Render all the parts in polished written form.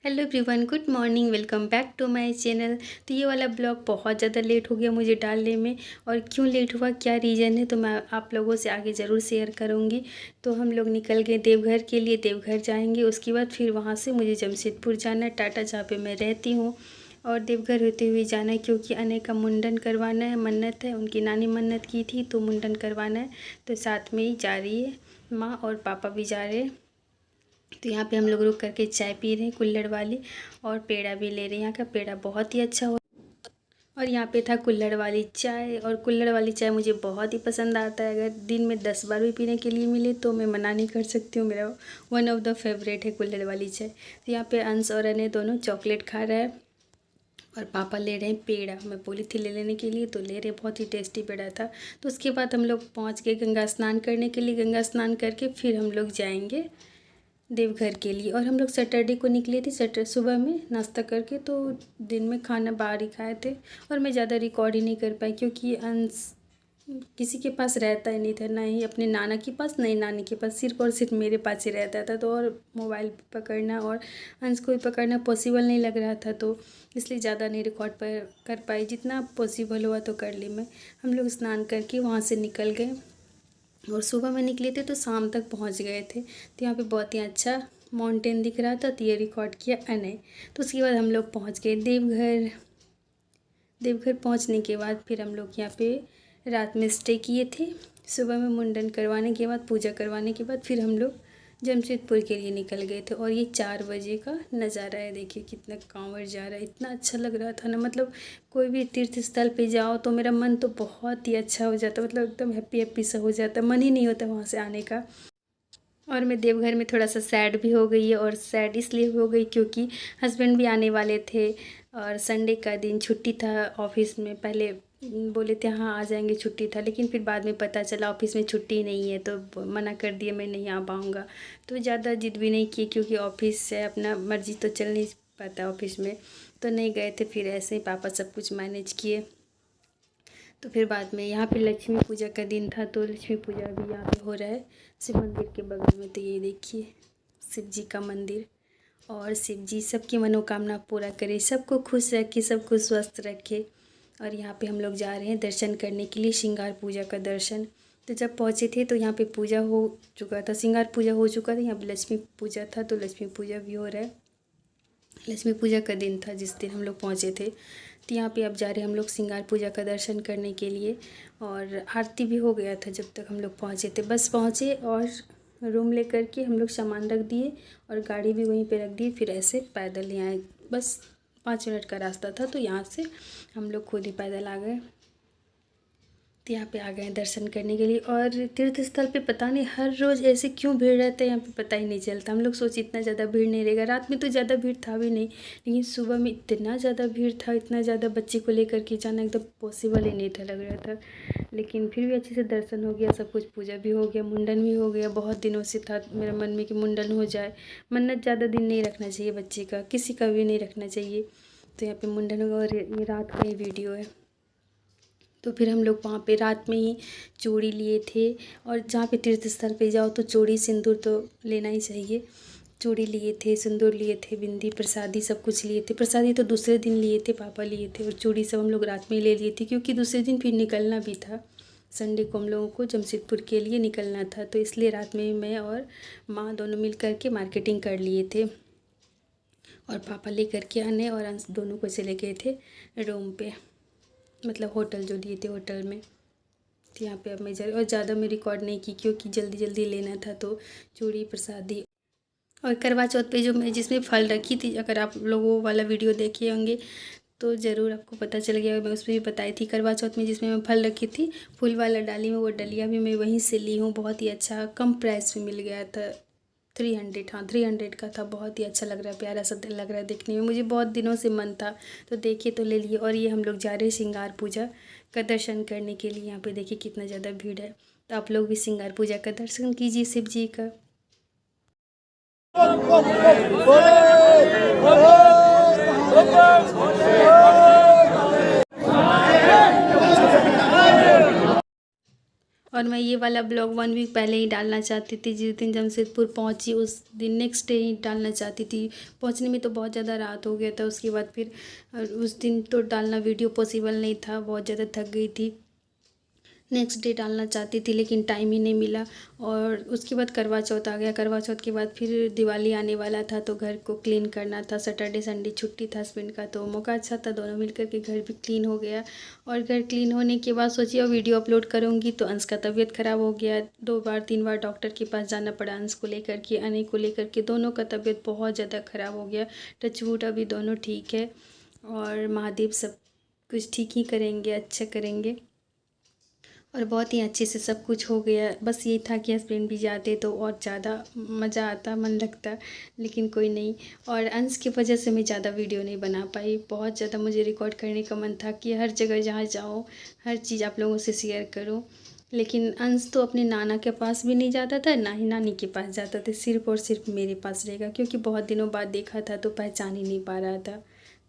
Hello everyone, good morning. Welcome back to my channel. तो ये वाला ब्लॉग बहुत ज़्यादा लेट हो गया मुझे डालने में, और क्यों लेट हुआ, क्या रीज़न है, तो मैं आप लोगों से आगे ज़रूर शेयर करूँगी। तो हम लोग निकल गए देवघर के लिए। देवघर जाएंगे, उसके बाद फिर वहाँ से मुझे जमशेदपुर जाना है, टाटा जहाँ पे मैं रहती हूँ। और देवघर होते हुए जाना है क्योंकि अने का मुंडन करवाना है, मन्नत है, उनकी नानी मन्नत की थी तो मुंडन करवाना है। तो साथ में ही जा रही है माँ और पापा भी जा रहे हैं। तो यहाँ पे हम लोग रुक करके चाय पी रहे हैं कुल्हड़ वाली, और पेड़ा भी ले रहे हैं। यहाँ का पेड़ा बहुत ही अच्छा हो। और यहाँ पे था कुल्हड़ वाली चाय, और कुल्हड़ वाली चाय मुझे बहुत ही पसंद आता है। अगर दिन में 10 बार भी पीने के लिए मिले तो मैं मना नहीं कर सकती हूँ। मेरा वन ऑफ द फेवरेट है कुल्हड़ वाली चाय। तो यहाँ पे अंश और अने दोनों चॉकलेट खा रहा है, और पापा ले रहे हैं पेड़ा। मैं बोली थी ले लेने के लिए तो ले रहे, बहुत ही टेस्टी पेड़ा था। तो उसके बाद हम लोग पहुँच गए गंगा स्नान करने के लिए। गंगा स्नान करके फिर हम लोग जाएंगे देवघर के लिए। और हम लोग सैटरडे को निकले थे, सैटरडे सुबह में नाश्ता करके, तो दिन में खाना बाहर ही खाए थे। और मैं ज़्यादा रिकॉर्ड ही नहीं कर पाई क्योंकि अंश किसी के पास रहता ही नहीं था, ना ही अपने नाना के पास, ना ही नानी के पास, सिर्फ और सिर्फ मेरे पास ही रहता था। तो और मोबाइल पकड़ना और अंश को भी पकड़ना पॉसिबल नहीं लग रहा था, तो इसलिए ज़्यादा नहीं रिकॉर्ड पर कर पाई। जितना पॉसिबल हुआ तो कर ली मैं। हम लोग स्नान करके वहाँ से निकल गए, और सुबह में निकले थे तो शाम तक पहुंच गए थे। तो यहाँ पे बहुत ही अच्छा माउंटेन दिख रहा था, तो ये रिकॉर्ड किया अने। तो उसके बाद हम लोग पहुंच गए देवघर। देवघर पहुंचने के बाद फिर हम लोग यहाँ पे रात में स्टे किए थे। सुबह में मुंडन करवाने के बाद, पूजा करवाने के बाद, फिर हम लोग जमशेदपुर के लिए निकल गए थे। और ये 4 बजे का नज़ारा है, देखिए कितना कांवड़ जा रहा है, इतना अच्छा लग रहा था ना। मतलब कोई भी तीर्थ स्थल पे जाओ तो मेरा मन तो बहुत ही अच्छा हो जाता, मतलब एकदम हैप्पी हैप्पी सा हो जाता, मन ही नहीं होता वहाँ से आने का। और मैं देवघर में थोड़ा सा सैड भी हो गई है, और सैड इसलिए हो गई क्योंकि हस्बैंड भी आने वाले थे, और संडे का दिन छुट्टी था ऑफिस में। पहले बोले थे हाँ आ जाएंगे, छुट्टी था, लेकिन फिर बाद में पता चला ऑफिस में छुट्टी नहीं है, तो मना कर दिया, मैं नहीं आ पाऊँगा। तो ज़्यादा जिद भी नहीं की क्योंकि ऑफिस से अपना मर्जी तो चल नहीं पाता ऑफिस में, तो नहीं गए थे। फिर ऐसे ही पापा सब कुछ मैनेज किए। तो फिर बाद में यहाँ पे लक्ष्मी पूजा का दिन था, तो लक्ष्मी पूजा भी यहाँ पे हो रहा है शिव मंदिर के बगल में। तो ये देखिए शिव जी का मंदिर, और शिव जी सबकी मनोकामना पूरा करे, सबको खुश रखे, सबको स्वस्थ रखे। और यहाँ पे हम लोग जा रहे हैं दर्शन करने के लिए, श्रृंगार पूजा का दर्शन। तो जब पहुँचे थे तो यहाँ पे पूजा हो चुका था, श्रृंगार पूजा हो चुका था, यहाँ पे लक्ष्मी पूजा था, तो लक्ष्मी पूजा भी हो रहा है। लक्ष्मी पूजा का दिन था जिस दिन हम लोग पहुँचे थे। तो यहाँ पे अब जा रहे हैं हम लोग श्रृंगार पूजा का दर्शन करने के लिए। और आरती भी हो गया था जब तक हम लोग पहुँचे थे। बस पहुँचे और रूम लेकर के हम लोग सामान रख दिए, और गाड़ी भी वहीं पे रख दी। फिर ऐसे पैदल यहाँ आए, बस 5 मिनट का रास्ता था, तो यहाँ से हम लोग खुद ही पैदल आ गए। तो यहाँ पे आ गए हैं दर्शन करने के लिए। और तीर्थ स्थल पे पता नहीं हर रोज़ ऐसे क्यों भीड़ रहता है, यहाँ पे पता ही नहीं चलता। हम लोग सोचे इतना ज़्यादा भीड़ नहीं रहेगा, रात में तो ज़्यादा भीड़ था भी नहीं, लेकिन सुबह में इतना ज़्यादा भीड़ था, इतना ज़्यादा, बच्चे को लेकर के जाना एकदम पॉसिबल ही नहीं था, लग रहा था। लेकिन फिर भी अच्छे से दर्शन हो गया, सब कुछ, पूजा भी हो गया, मुंडन भी हो गया। बहुत दिनों से था मेरा मन में कि मुंडन हो जाए। मन्नत ज़्यादा दिन नहीं रखना चाहिए बच्चे का, किसी का भी नहीं रखना चाहिए। तो यहाँ पर मुंडन होगा, और ये रात का ही वीडियो है। तो फिर हम लोग वहाँ पे रात में ही चूड़ी लिए थे, और जहाँ पे तीर्थ स्थल पे जाओ तो चूड़ी सिंदूर तो लेना ही चाहिए। चूड़ी लिए थे, सिंदूर लिए थे, बिंदी, प्रसादी सब कुछ लिए थे। प्रसादी तो दूसरे दिन लिए थे, पापा लिए थे, और चूड़ी सब हम लोग रात में ही ले लिए थे क्योंकि दूसरे दिन फिर निकलना भी था। संडे को हम लोगों को जमशेदपुर के लिए निकलना था, तो इसलिए रात में मैं और माँ दोनों मिल कर के मार्केटिंग कर लिए थे। और पापा ले करके आने और अंश दोनों को चले गए थे रूम पे, मतलब होटल जो लिए थे होटल में। तो यहाँ पे अब मैं और ज़्यादा मैं रिकॉर्ड नहीं की क्योंकि जल्दी जल्दी लेना था। तो चूड़ी, प्रसादी, और करवा चौथ पे जो मैं जिसमें फल रखी थी, अगर आप लोगों वाला वीडियो देखे होंगे तो ज़रूर आपको पता चल गया, मैं उसमें भी बताई थी। करवा चौथ में जिसमें मैं फल रखी थी, फूल वाला डाली में, वो डलिया भी मैं वहीं से ली हूँ। बहुत ही अच्छा कम प्राइस में मिल गया था, 300, हाँ 300 का था। बहुत ही अच्छा लग रहा है, प्यारा सा लग रहा है देखने में, मुझे बहुत दिनों से मन था, तो देखिए तो ले लिए। और ये हम लोग जा रहे हैं श्रृंगार पूजा का दर्शन करने के लिए। यहाँ पे देखिए कितना ज़्यादा भीड़ है, तो आप लोग भी श्रृंगार पूजा का दर्शन कीजिए शिव जी का। और मैं ये वाला ब्लॉग 1 वीक पहले ही डालना चाहती थी। जिस दिन जमशेदपुर पहुंची उस दिन नेक्स्ट डे ही डालना चाहती थी। पहुंचने में तो बहुत ज़्यादा रात हो गया था। उसके बाद फिर उस दिन तो डालना वीडियो पॉसिबल नहीं था, बहुत ज़्यादा थक गई थी। नेक्स्ट डे डालना चाहती थी लेकिन टाइम ही नहीं मिला। और उसके बाद करवा चौथ आ गया। करवा चौथ के बाद फिर दिवाली आने वाला था, तो घर को क्लीन करना था। सैटरडे संडे छुट्टी था हस्बैंड का, तो मौका अच्छा था, दोनों मिलकर के घर भी क्लीन हो गया। और घर क्लीन होने के बाद सोची और वीडियो अपलोड करूँगी, तो अंश का तबीयत ख़राब हो गया। 2 बार 3 बार डॉक्टर के पास जाना पड़ा अंश को लेकर के, अने को लेकर के। दोनों का तबीयत बहुत ज़्यादा ख़राब हो गया। टचवुड अभी दोनों ठीक है और महादेव सब कुछ ठीक ही करेंगे, अच्छा करेंगे। और बहुत ही अच्छे से सब कुछ हो गया। बस ये था कि हस्बैंड भी जाते तो और ज़्यादा मज़ा आता, मन लगता, लेकिन कोई नहीं। और अंश की वजह से मैं ज़्यादा वीडियो नहीं बना पाई। बहुत ज़्यादा मुझे रिकॉर्ड करने का मन था कि हर जगह जहाँ जाऊँ हर चीज़ आप लोगों से शेयर करूँ। लेकिन अंश तो अपने नाना के पास भी नहीं जाता था, ना ही नानी के पास जाता था। सिर्फ़ और सिर्फ मेरे पास रहेगा, क्योंकि बहुत दिनों बाद देखा था तो पहचान ही नहीं पा रहा था,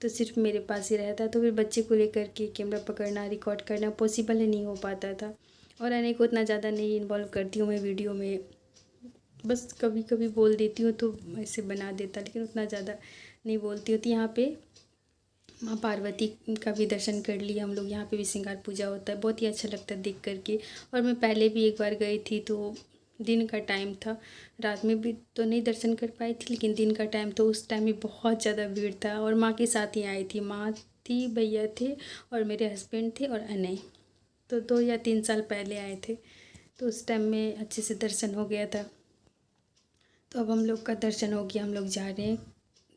तो सिर्फ मेरे पास ही रहता। तो फिर बच्चे को लेकर के कैमरा पकड़ना, रिकॉर्ड करना पॉसिबल ही नहीं हो पाता था। और अने को उतना ज़्यादा नहीं इन्वॉल्व करती हूँ मैं वीडियो में, बस कभी कभी बोल देती हूँ तो ऐसे बना देता, लेकिन उतना ज़्यादा नहीं बोलती होती। यहाँ पे माँ पार्वती का भी दर्शन कर लिया हम लोग। यहाँ पे भी श्रृंगार पूजा होता है, बहुत ही अच्छा लगता है देख करके। और मैं पहले भी एक बार गई थी, तो दिन का टाइम था, रात में भी तो नहीं दर्शन कर पाई थी, लेकिन दिन का टाइम तो उस टाइम में बहुत ज़्यादा भीड़ था। और माँ के साथ ही आई थी, माँ थी, भैया थे और मेरे हस्बैंड थे और अनय। तो 2 या 3 साल पहले आए थे, तो उस टाइम में अच्छे से दर्शन हो गया था। तो अब हम लोग का दर्शन हो गया, हम लोग जा रहे हैं,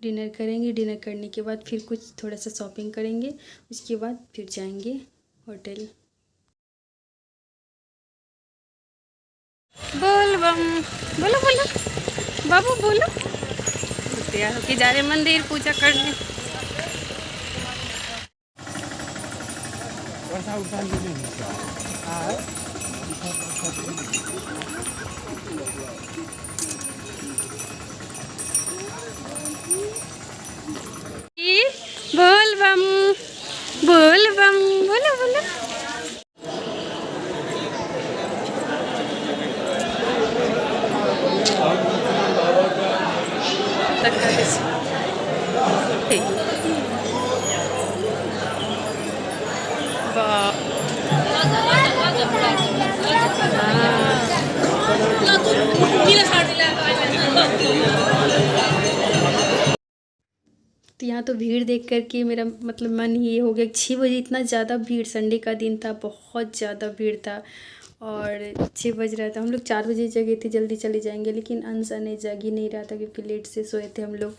डिनर करेंगे। डिनर करने के बाद फिर कुछ थोड़ा सा शॉपिंग करेंगे, उसके बाद फिर जाएंगे होटल। बोल बम, बोलो बोलो बाबू बोलो। तैयार होके जा रहे मंदिर पूजा करने। बोल बम, बोल बम, बोलो बोलो। तो यहाँ तो भीड़ देख कर के मेरा मतलब मन ये हो गया, 6 बजे इतना ज़्यादा भीड़, संडे का दिन था, बहुत ज़्यादा भीड़ था। और 6 बज रहा था, हम लोग 4 बजे जगे थे, जल्दी चले जाएंगे, लेकिन अंश ने जग ही नहीं रहा था, क्योंकि लेट से सोए थे हम लोग,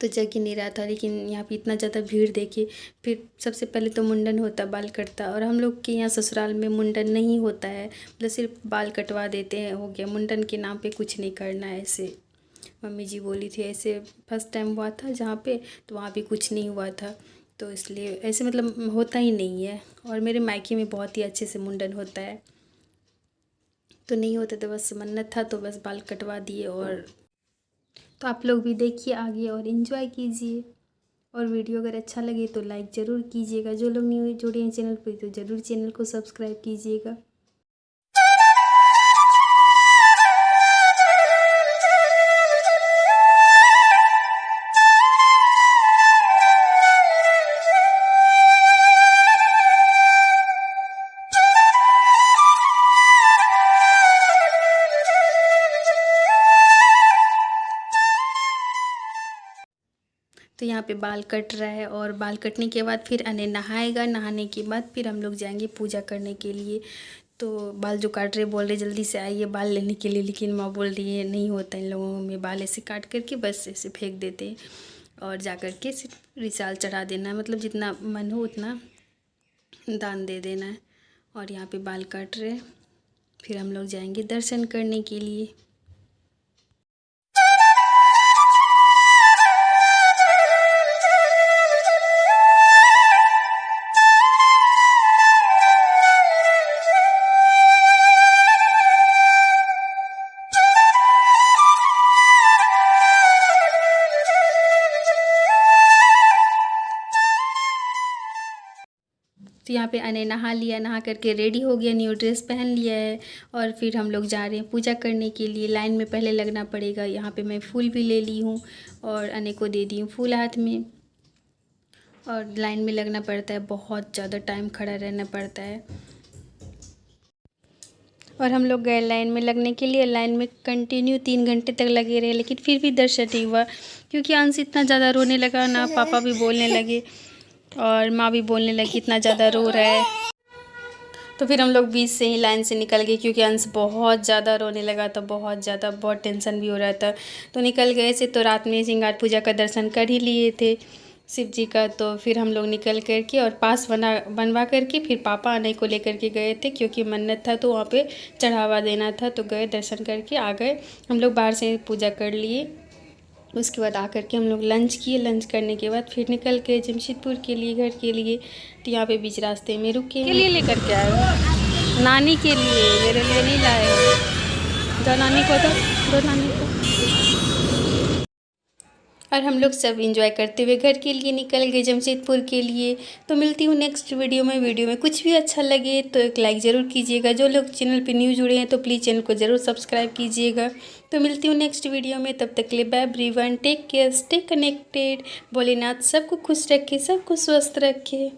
तो जग ही नहीं रहा था। लेकिन यहाँ पे इतना ज़्यादा भीड़ देखी। फिर सबसे पहले तो मुंडन होता, बाल कटता, और हम लोग के यहाँ ससुराल में मुंडन नहीं होता है, मतलब सिर्फ बाल कटवा देते हैं, हो गया। मुंडन के नाम पे कुछ नहीं करना है, ऐसे मम्मी जी बोली थी। ऐसे फर्स्ट टाइम हुआ था जहाँ पे, तो वहाँ भी कुछ नहीं हुआ था, तो इसलिए ऐसे मतलब होता ही नहीं है। और मेरे मायके में बहुत ही अच्छे से मुंडन होता है, तो नहीं होता तो बस मन्नत था, तो बस बाल कटवा दिए। और तो आप लोग भी देखिए आगे और इन्जॉय कीजिए। और वीडियो अगर अच्छा लगे तो लाइक ज़रूर कीजिएगा। जो लोग न्यू जुड़े हैं चैनल पर, तो ज़रूर चैनल को सब्सक्राइब कीजिएगा। तो यहाँ पे बाल कट रहा है, और बाल कटने के बाद फिर अने नहाएगा। नहाने के बाद फिर हम लोग जाएंगे पूजा करने के लिए। तो बाल जो काट रहे बोल रहे जल्दी से आइए बाल लेने के लिए, लेकिन माँ बोल रही है नहीं होता इन लोगों में, बाल ऐसे काट करके बस ऐसे फेंक देते हैं, और जा कर के सिर्फ रिसाल चढ़ा देना है, मतलब जितना मन हो उतना दान दे देना है। और यहाँ पे बाल काट रहे, फिर हम लोग जाएंगे दर्शन करने के लिए। तो यहाँ पे अने नहा लिया, नहा करके रेडी हो गया, न्यू ड्रेस पहन लिया है और फिर हम लोग जा रहे हैं पूजा करने के लिए। लाइन में पहले लगना पड़ेगा। यहाँ पे मैं फूल भी ले ली हूँ और अने को दे दी हूँ फूल हाथ में, और लाइन में लगना पड़ता है, बहुत ज़्यादा टाइम खड़ा रहना पड़ता है। और हम लोग गए लाइन में लगने के लिए। लाइन में कंटिन्यू 3 घंटे तक लगे रहे, लेकिन फिर भी दर्शन नहीं हुआ क्योंकि अंश इतना ज़्यादा रोने लगा ना, पापा भी बोलने लगे और माँ भी बोलने लगी इतना ज़्यादा रो रहा है। तो फिर हम लोग बीच से ही लाइन से निकल गए क्योंकि अंश बहुत ज़्यादा रोने लगा था, बहुत ज़्यादा, बहुत टेंशन भी हो रहा था। तो निकल गए से तो रात में श्रृंगार पूजा का दर्शन कर ही लिए थे शिव जी का। तो फिर हम लोग निकल कर के और पास बनवा करके फिर पापा अनय को लेकर के गए थे क्योंकि मन्नत था तो वहाँ पे चढ़ावा देना था। तो गए, दर्शन करके आ गए। हम लोग बाहर से पूजा कर लिए। उसके बाद आकर के हम लोग लंच किए। लंच करने के बाद फिर निकल गए जमशेदपुर के लिए, घर के लिए। तो यहाँ पे बीच रास्ते में रुके। के लिए लेकर के आए हो? नानी के लिए, मेरे लिए नहीं लाए हो? दो नानी को, दो नानी को। और हम लोग सब एंजॉय करते हुए घर के लिए निकल गए, जमशेदपुर के लिए। तो मिलती हूँ नेक्स्ट वीडियो में। वीडियो में कुछ भी अच्छा लगे तो एक लाइक ज़रूर कीजिएगा। जो लोग चैनल पे न्यू जुड़े हैं तो प्लीज़ चैनल को ज़रूर सब्सक्राइब कीजिएगा। तो मिलती हूँ नेक्स्ट वीडियो में। तब तक के लिए bye everyone, take care, stay connected. Bholenath सबको खुश रखे, सबको स्वस्थ रखे।